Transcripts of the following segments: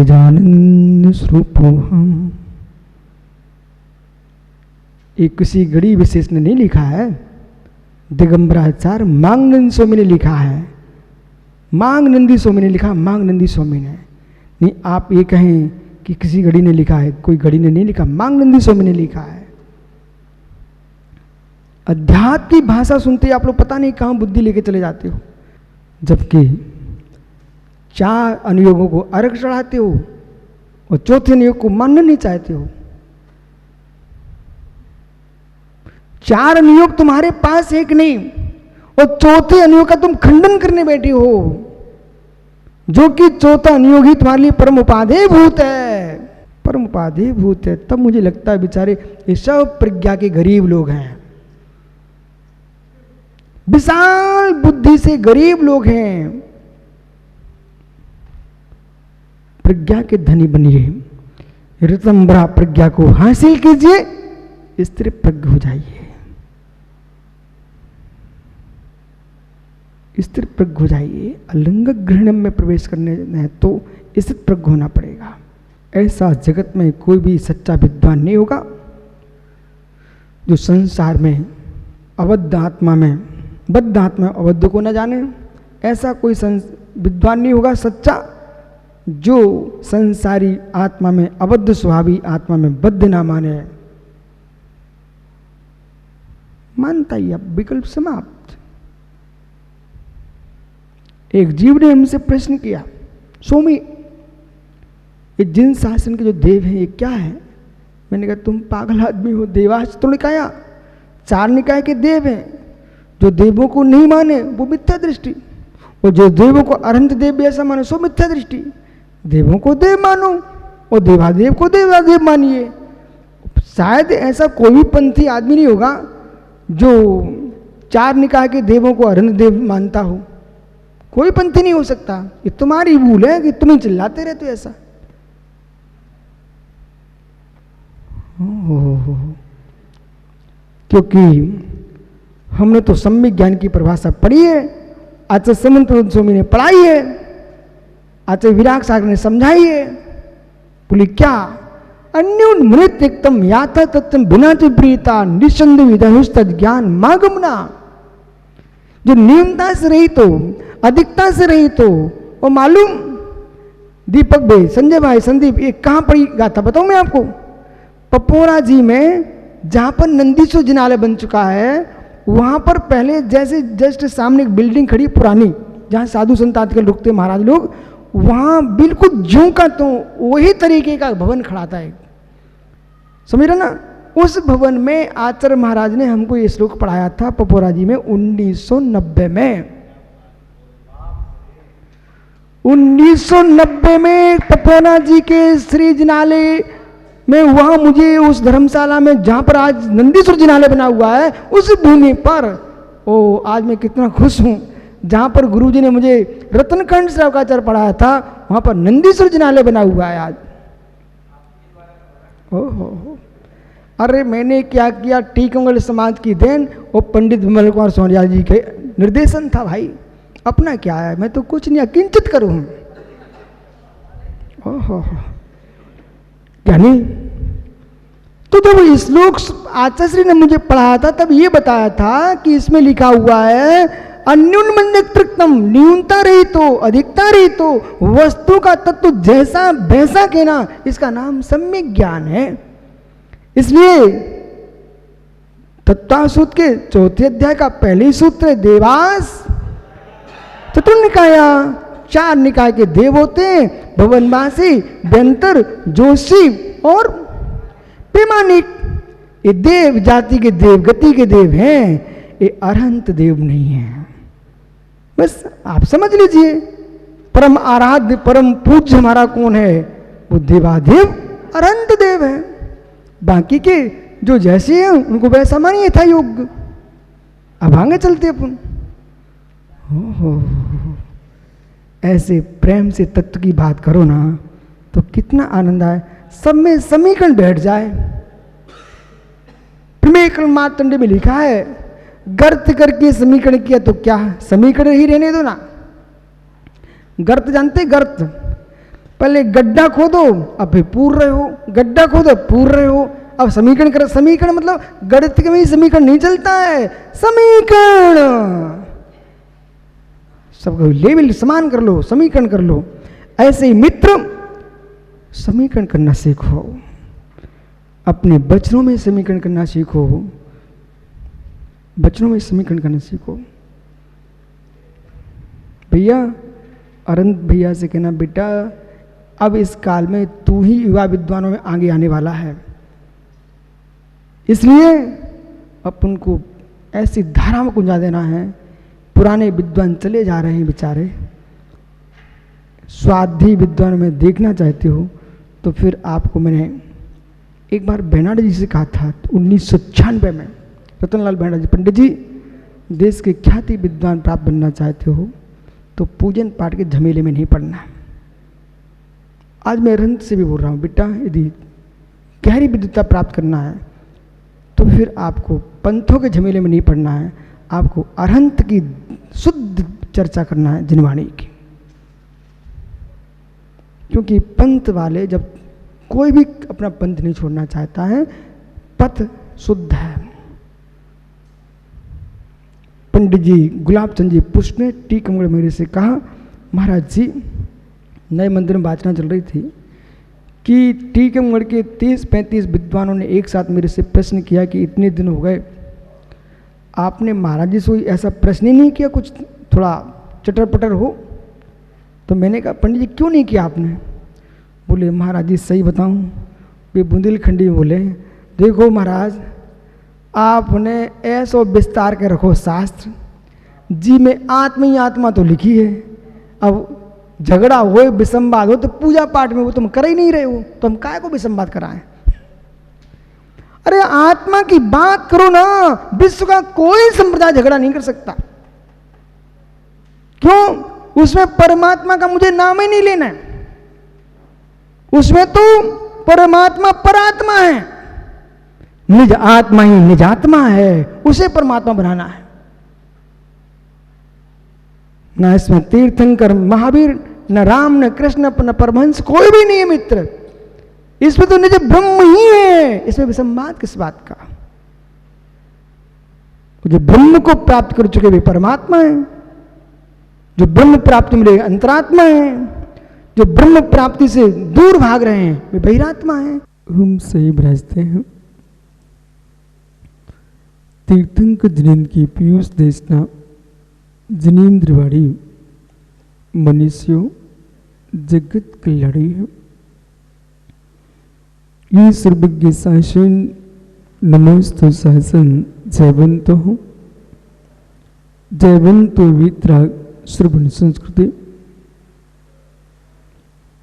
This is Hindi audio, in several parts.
निजानंद स्वरूपोहम। एक किसी गढ़ी विशेष ने नहीं लिखा है, दिगंबराचार्य मांगनंदी स्वामी ने लिखा है। मांगनंदी स्वामी ने लिखा, मांगनंदी स्वामी ने नहीं। आप ये कहें कि किसी गढ़ी ने लिखा है, कोई गढ़ी ने नहीं लिखा, मांगनंदी स्वामी ने लिखा है। अध्यात्म की भाषा सुनते ही आप लोग पता नहीं कहां बुद्धि लेके चले जाते हो, जबकि 4 अनुयोगों को अर्घ चढ़ाते हो और चौथे अनुयोग को मानना नहीं चाहते हो। 4 अनुयोग तुम्हारे पास एक नहीं और चौथे अनुयोग का तुम खंडन करने बैठे हो, जो कि चौथा अनुयोग ही तुम्हारे लिए परम उपादेय भूत है, परम उपादेय भूत है। तब मुझे लगता है बेचारे ये सब प्रज्ञा के गरीब लोग हैं, विशाल बुद्धि से गरीब लोग हैं। प्रज्ञा के धनी बनिए, ऋतंबरा प्रज्ञा को हासिल कीजिए, स्थिर प्रज्ञ हो जाइए, स्थिर प्रज्ञ हो जाइए। अलंग ग्रहण में प्रवेश करने है तो स्थिर प्रज्ञ होना पड़ेगा। ऐसा जगत में कोई भी सच्चा विद्वान नहीं होगा जो संसार में अबद्ध आत्मा में, बद्ध आत्मा अबद्ध को न जाने। ऐसा कोई विद्वान नहीं होगा सच्चा जो संसारी आत्मा में अबद्ध स्वभावी आत्मा में बद्ध ना माने। मानता ही अब विकल्प समाप्त। एक जीव ने हमसे प्रश्न किया, स्वामी ये जिन शासन के जो देव हैं ये क्या है? मैंने कहा तुम पागल आदमी हो, देवास तो निकाया 4 निकाय के देव हैं। जो देवों को नहीं माने वो मिथ्या दृष्टि, और जो देवों को अरहंत देव भी ऐसा मानो सो मिथ्या दृष्टि। देवों को देव मानो और देवादेव को देवादेव मानिए। शायद ऐसा कोई भी पंथी आदमी नहीं होगा जो 4 निकाय के देवों को अरहंत देव मानता हो। कोई पंथी नहीं हो सकता। ये तुम्हारी भूल है कि तुम्हें चिल्लाते रहते हो ऐसा। क्योंकि हमने तो सम्यक ज्ञान की परिभाषा पढ़ी है, आचार्य समंत स्वामी ने पढ़ाई है, आचार्य विराग सागर ने समझाई है। बोली क्या? अन्योन मृत एकदम याथा तत्व बिना प्रीता निसंद विदहुस्त ज्ञान मागमना। जो नियमता से रही तो, अधिकता से रही तो, वो मालूम दीपक भाई, संजय भाई, संदीप, ये कहाँ पड़ी गाथा बताऊं मैं आपको? पपोरा जी में जहां पर नंदीसो जिनालय बन चुका है, वहां पर पहले जैसे जस्ट सामने एक बिल्डिंग खड़ी पुरानी, जहां साधु संत आजकल रुकते महाराज लोग, वहां बिल्कुल ज्यों का तो वही तरीके का भवन खड़ा था एक, समझ रहे ना? उस भवन में आचार्य महाराज ने हमको ये श्लोक पढ़ाया था पपोरा जी में 1990 में। 1990 में पपोरा जी के श्री जिनालय में, वहां मुझे उस धर्मशाला में जहां पर आज नंदीश्वर जिनालय बना हुआ है, उस भूमि पर ओ आज मैं कितना खुश हूं, जहां पर गुरुजी ने मुझे रत्नखंड श्रवकाचार्य पढ़ाया था, वहां पर नंदीश्वर जिनालय बना हुआ है आज। ओहो, अरे मैंने क्या किया, टीकमगढ़ समाज की देन और पंडित विमल कुमार सोनिया जी के निर्देशन था भाई। अपना क्या है, मैं तो कुछ नहीं, अकिंचित करूं। ओहो, क्या नहीं? तो जब श्लोक आचार्य ने मुझे पढ़ाया था तब ये बताया था कि इसमें लिखा हुआ है अन्यून मंदकृतम, न्यूनता रही तो, अधिकता रही तो, वस्तु का तत्व जैसा वैसा कहना, इसका नाम सम्यक ज्ञान है। इसलिए तत्व सूत्र के 4थे अध्याय का पहले सूत्र है देवास चतुर्निकाया। 4 निकाय के देव होते हैं, भवनवासी, व्यंतर, जोशी और पैमानिक। ये देव जाति के देव, गति के देव हैं, ये अरहंत देव नहीं है। बस आप समझ लीजिए, परम आराध्य परम पूज्य हमारा कौन है? वो देवादेव अरहंत देव है। बाकी के जो जैसे हैं उनको वैसा मानिए था योग्य। अब आगे चलते अपन। ऐसे प्रेम से तत्व की बात करो ना तो कितना आनंद आए, सब में समीकरण बैठ जाए। प्रमेय मार्तंड में लिखा है गर्त करके समीकरण किया तो क्या, समीकरण ही रहने दो ना। गर्त जानते? गर्त पहले गड्ढा खोदो, अब फिर पूर रहे हो, गड्ढा खोदो पूर रहे हो, अब समीकरण करो। समीकरण मतलब गणित में ही समीकरण नहीं चलता है, समीकरण सबको लेवल समान कर लो, समीकरण कर लो। ऐसे ही मित्र समीकरण करना सीखो, अपने वचनों में समीकरण करना सीखो, वचनों में समीकरण करना सीखो। भैया अरंत भैया से कहना, बेटा अब इस काल में तू ही युवा विद्वानों में आगे आने वाला है, इसलिए अपन को ऐसी धारा में गुंजा देना है। पुराने विद्वान चले जा रहे हैं बेचारे, स्वाध्यायी विद्वान में देखना चाहते हो तो फिर आपको मैंने एक बार बेनाड जी से कहा था 1996 में, रतनलाल बेनाड जी, पंडित जी देश के ख्याति विद्वान प्राप्त बनना चाहते हो तो पूजन पाठ के झमेले में नहीं पड़ना। आज मैं अरहंत से भी बोल रहा हूँ, बेटा यदि गहरी विद्वता प्राप्त करना है तो फिर आपको पंथों के झमेले में नहीं पड़ना है, आपको अरहंत की शुद्ध चर्चा करना है, जिनवाणी की। क्योंकि पंथ वाले जब कोई भी अपना पंथ नहीं छोड़ना चाहता है, पथ शुद्ध है। पंडित जी गुलाब चंद जी पुष्प ने टीकमगढ़ मेरे से कहा, महाराज जी नए मंदिर में वाचना चल रही थी कि टीकमगढ़ के 30-35 विद्वानों ने एक साथ मेरे से प्रश्न किया कि इतने दिन हो गए आपने महाराज जी से ऐसा प्रश्न ही नहीं किया, कुछ थोड़ा चटर पटर हो। तो मैंने कहा पंडित जी क्यों नहीं किया आपने? बोले महाराज जी सही बताऊं, वे बुंदेलखंडी में बोले, देखो महाराज आपने ऐसा विस्तार के रखो शास्त्र जी में आत्मा ही आत्मा तो लिखी है, अब झगड़ा हो विसंवाद हो तो पूजा पाठ में वो तुम कर ही नहीं रहे हो, तो हम काय को विसंवाद कराएं? अरे आत्मा की बात करो ना, विश्व का कोई संप्रदाय झगड़ा नहीं कर सकता। क्यों? उसमें परमात्मा का मुझे नाम ही नहीं लेना है, उसमें तो परमात्मा परात्मा है, निज आत्मा ही निजात्मा है, उसे परमात्मा बनाना है। न इसमें तीर्थंकर महावीर, न राम, न कृष्ण, न परमहंस, कोई भी नहीं है मित्र। इसमें तो निज ब्रह्म ही है, इसमें विसंवाद किस बात का? जो ब्रह्म को प्राप्त कर चुके वे परमात्मा है, जो ब्रह्म प्राप्ति मिले अंतरात्मा है, जो ब्रह्म प्राप्ति से दूर भाग रहे हैं वे बहिरात्मा है। हम सही भ्रजते हैं। तीर्थंकर जिनेन्द्र की पीयूष देशना जिनेन्द्रवाड़ी मनुष्यों जगत कल्याणी है। ये सर्वज्ञ शासन नमोस्तु शासन जयवंतो हो, जयवंतो वितराग श्रवण संस्कृति।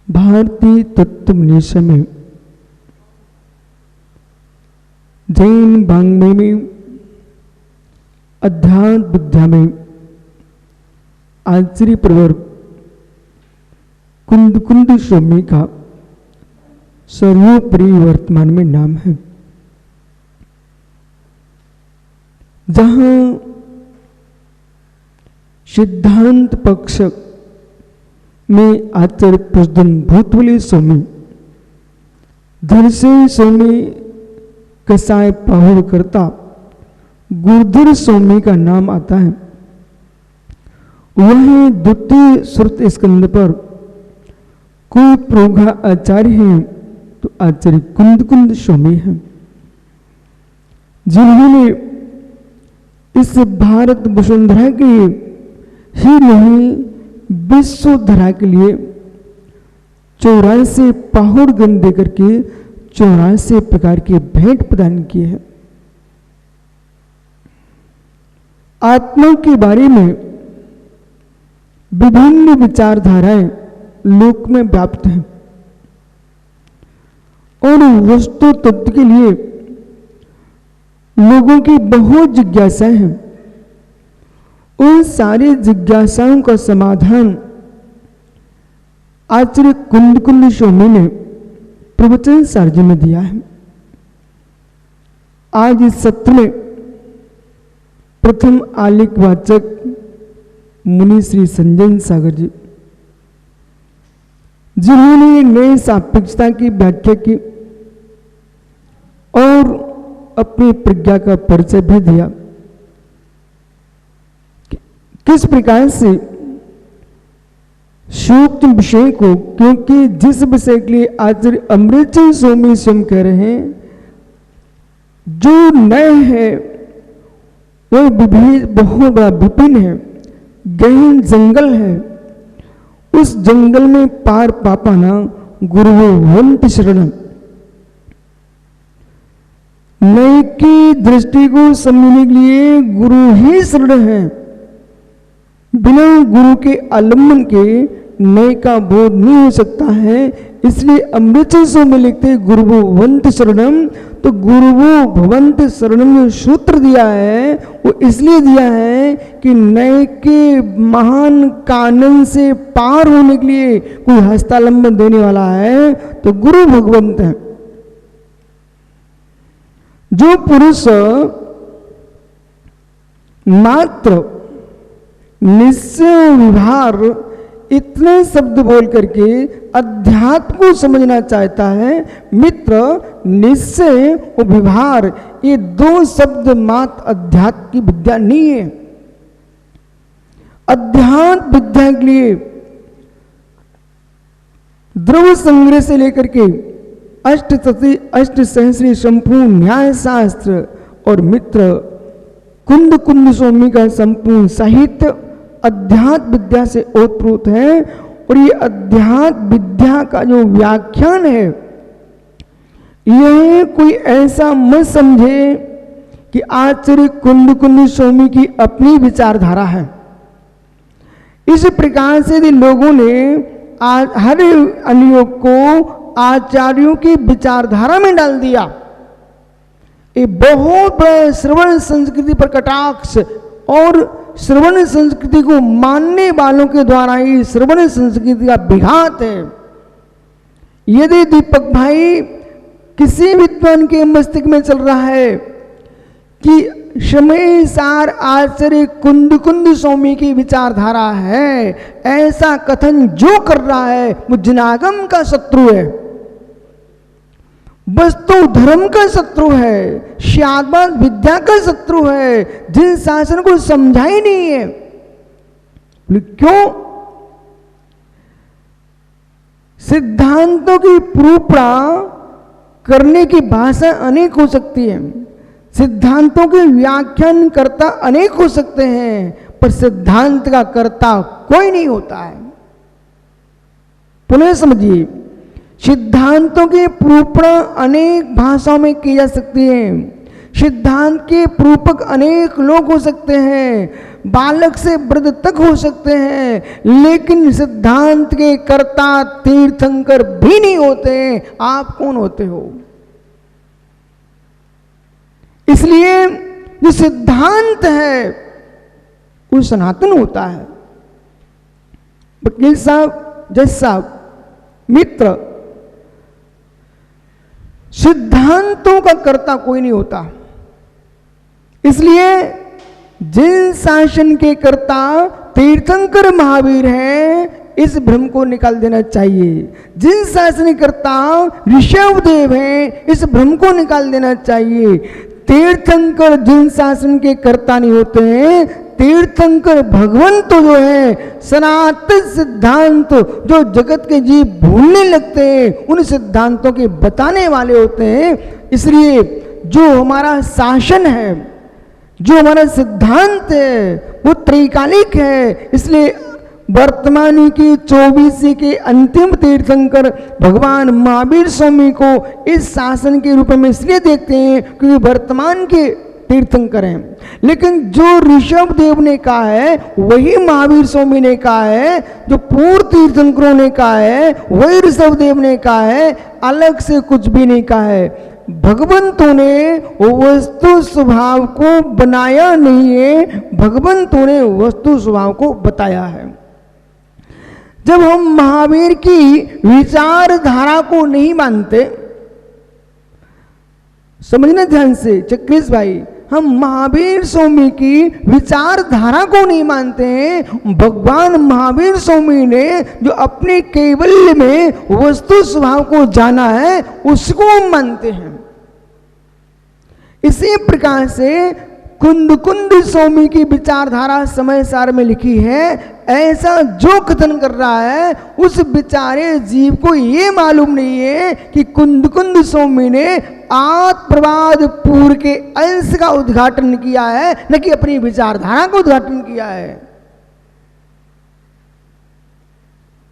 भारतीय तत्व निशा में जैन वाङ्मय में अध्यात्म विद्या में आचार्य प्रवर कुंद कुंद स्वामी का सर्वोपरि वर्तमान में नाम है। जहां सिद्धांत पक्ष में आचार्य पुष्पन भूतवली स्वामी, धनसिंह स्वामी कसाय पाहुर करता गुरुधर स्वामी का नाम आता है। वह द्वितीय श्रुत स्कंद पर कोई प्रोघा आचार्य हैं तो आचार्य कुंद कुंद स्वामी हैं, जिन्होंने इस भारत वसुंधरा के ही नहीं विश्व धरा के लिए 84 पाहुर गण देकर के 84 प्रकार के भेंट प्रदान किए हैं। आत्मा के बारे में विभिन्न विचारधाराएं लोक में व्याप्त हैं और वस्तु तत्व के लिए लोगों की बहुत जिज्ञासाएं हैं। उन सारी जिज्ञासाओं का समाधान आचार्य कुंद कुंद स्वामी ने प्रवचन सारजी में दिया है। आज इस सत्र में प्रथम आलेख वाचक मुनि श्री संजय सागर जी, जिन्होंने नई सापेक्षता की व्याख्या की और अपनी प्रज्ञा का परिचय भी दिया। किस प्रकार से सूक्ष्म विषय को, क्योंकि जिस विषय के लिए आचार्य अमृतचंद स्वामी स्वयं कह रहे हैं, जो नए है वो बहुत बड़ा विपिन है, गहन जंगल है। उस जंगल में पार पापाना गुरु वंत शरणम। नए की दृष्टि को समझने के लिए गुरु ही शरण है। बिना गुरु के आलम्बन के नए का बोध नहीं हो सकता है। इसलिए अमृतचंद स्वामी लिखते गुरु भवंत शरणम। तो गुरु भवंत शरणम जो सूत्र दिया है वो इसलिए दिया है कि नए के महान कानन से पार होने के लिए कोई हस्तालंबन देने वाला है तो गुरु भगवंत है। जो पुरुष मात्र निश्चय विभार इतने शब्द बोल करके अध्यात्म को समझना चाहता है, मित्र निश्चय और विभार ये दो शब्द मात्र अध्यात्म की विद्या नहीं है। अध्यात्म विद्या के लिए द्रव्य संग्रह से लेकर के अष्ट सहस्री संपूर्ण न्याय शास्त्र और मित्र कुंद कुंद स्वामी का संपूर्ण साहित्य अध्यात्म विद्या से ओतप्रोत है। और ये अध्यात्म विद्या का जो व्याख्यान है यह कोई ऐसा मत समझे कि आचार्य कुंद कुंद स्वामी की अपनी विचारधारा है। इस प्रकार से यदि लोगों ने हर अनुयोग को आचार्यों की विचारधारा में डाल दिया, ये बहुत बड़ा श्रवण संस्कृति पर कटाक्ष और श्रवण संस्कृति को मानने वालों के द्वारा ही श्रवण संस्कृति का विघात है। यदि दीपक भाई किसी विद्वान के मस्तिष्क में चल रहा है कि समय सार आचार्य कुंद कुंद स्वामी की विचारधारा है, ऐसा कथन जो कर रहा है वो जनागम का शत्रु है, वस्तु धर्म का शत्रु है, शादवाद विद्या का शत्रु है, जिन शासन को समझा ही नहीं है। क्यों? सिद्धांतों की प्रूपणा करने की भाषा अनेक हो सकती है, सिद्धांतों के व्याख्यान कर्ता अनेक हो सकते हैं, पर सिद्धांत का कर्ता कोई नहीं होता है। पुनः समझिए, सिद्धांतों की प्रूपणा अनेक भाषाओं में की जा सकती है, सिद्धांत के प्रूपक अनेक लोग हो सकते हैं, बालक से वृद्ध तक हो सकते हैं, लेकिन सिद्धांत के कर्ता तीर्थंकर भी नहीं होते। आप कौन होते हो? इसलिए जो सिद्धांत है वो सनातन होता है। वकील साहब, जज साहब, मित्र, सिद्धांतों का कर्ता कोई नहीं होता। इसलिए जिन शासन के कर्ता तीर्थंकर महावीर हैं, इस भ्रम को निकाल देना चाहिए। जिन शासनकर्ता ऋषभदेव हैं, इस भ्रम को निकाल देना चाहिए। तीर्थंकर जिन शासन के कर्ता नहीं होते हैं, तीर्थंकर भगवंत जो है सनातन सिद्धांत जो जगत के जीव भूलने लगते हैं, उन सिद्धांतों के बताने वाले होते हैं। इसलिए जो हमारा शासन है, जो हमारा सिद्धांत है, वो त्रैकालिक है। इसलिए वर्तमान की 24 के अंतिम तीर्थंकर भगवान महावीर स्वामी को इस शासन के रूप में इसलिए देखते हैं क्योंकि वर्तमान के तीर्थंकर हैं। लेकिन जो ऋषभ देव ने कहा है वही महावीर स्वामी ने कहा है, जो पूर्व तीर्थंकरों ने कहा है वही ऋषभ देव ने कहा है, अलग से कुछ भी नहीं कहा है। भगवंतों ने वस्तु स्वभाव को बनाया नहीं है, भगवंतों ने वस्तु स्वभाव को बताया है। जब हम महावीर की विचारधारा को नहीं मानते, समझना ध्यान से चक्रेश भाई, हम महावीर स्वामी की विचारधारा को नहीं मानते हैं। भगवान महावीर स्वामी ने जो अपने कैवल्य में वस्तु स्वभाव को जाना है उसको हम मानते हैं। इसी प्रकार से कुंद कुंद स्वामी की विचारधारा समय सार में लिखी है। ऐसा जो कथन कर रहा है उस बेचारे जीव को ये मालूम नहीं है कि कुंद कुंद स्वामी ने आत्मप्रवाद पूर्व के अंश का उद्घाटन किया है, न कि अपनी विचारधारा का उद्घाटन किया है।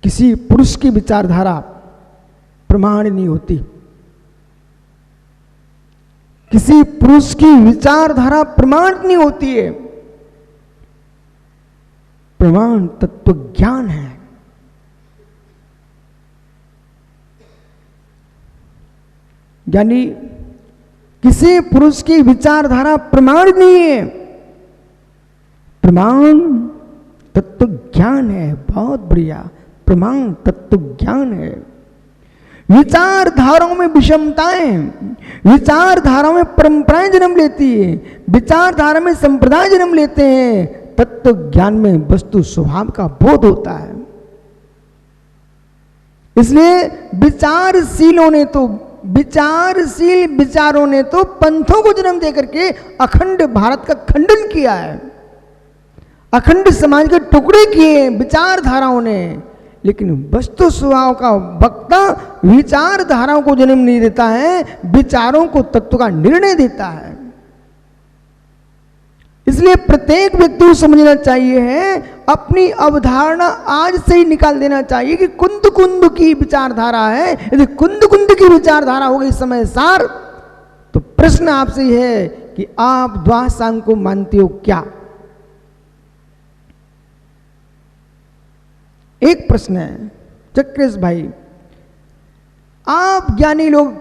किसी पुरुष की विचारधारा प्रमाण नहीं होती, किसी पुरुष की विचारधारा प्रमाण नहीं होती है। प्रमाण तत्व ज्ञान है। यानी किसी पुरुष की विचारधारा प्रमाण नहीं है, प्रमाण तत्व ज्ञान है। बहुत बढ़िया, प्रमाण तत्व ज्ञान है। विचारधाराओं में विषमताएं, विचारधाराओं में परंपराएं जन्म लेती है, विचारधारा में संप्रदाय जन्म लेते हैं। तत्व ज्ञान में वस्तु स्वभाव का बोध होता है। इसलिए विचारशीलों ने तो, विचारशील विचारों ने तो पंथों को जन्म देकर के अखंड भारत का खंडन किया है, अखंड समाज के टुकड़े किए विचारधाराओं ने। लेकिन वस्तु स्वभाव का वक्ता विचारधाराओं को जन्म नहीं देता है, विचारों को तत्व का निर्णय देता है। इसलिए प्रत्येक व्यक्ति को समझना चाहिए है, अपनी अवधारणा आज से ही निकाल देना चाहिए कि कुंद कुंद की विचारधारा है। यदि कुंद कुंद की विचारधारा हो गई समय सार, तो प्रश्न आपसे है कि आप द्वासांग को मानते हो क्या? एक प्रश्न है चक्रेश भाई, आप ज्ञानी लोग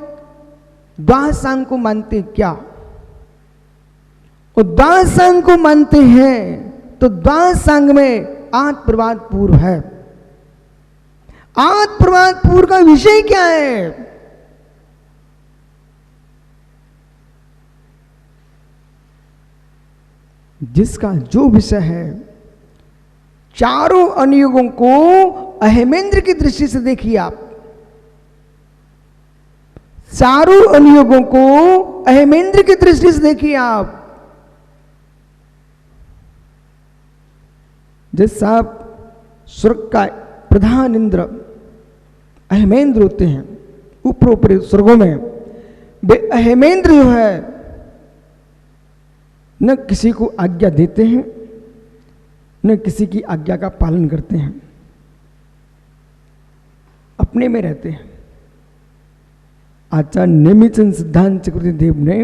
द्वासांग को मानते क्या? और द्वासांग को मानते हैं तो द्वासांग में आत्मप्रवाद पूर्व है। आत्मप्रवाद पूर्व का विषय क्या है? जिसका जो विषय है, चारों अनुयोगों को अहेमेंद्र की दृष्टि से देखिए आप, चारों अनुयोगों को अहेमेंद्र की दृष्टि से देखिए आप। जैसा आप स्वर्ग का प्रधान इंद्र अहेमेंद्र होते हैं, ऊपर ऊपर स्वर्गों में वे अहेमेंद्र जो है न किसी को आज्ञा देते हैं न किसी की आज्ञा का पालन करते हैं, अपने में रहते हैं। आचार्य नेमिचंद सिद्धांत चक्रवर्ती देव ने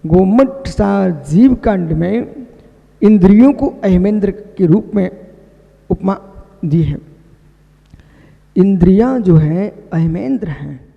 गोमठ सार जीव कांड में इंद्रियों को अहेमेंद्र के रूप में उपमा दी है। इंद्रियां जो है अहेमेंद्र हैं।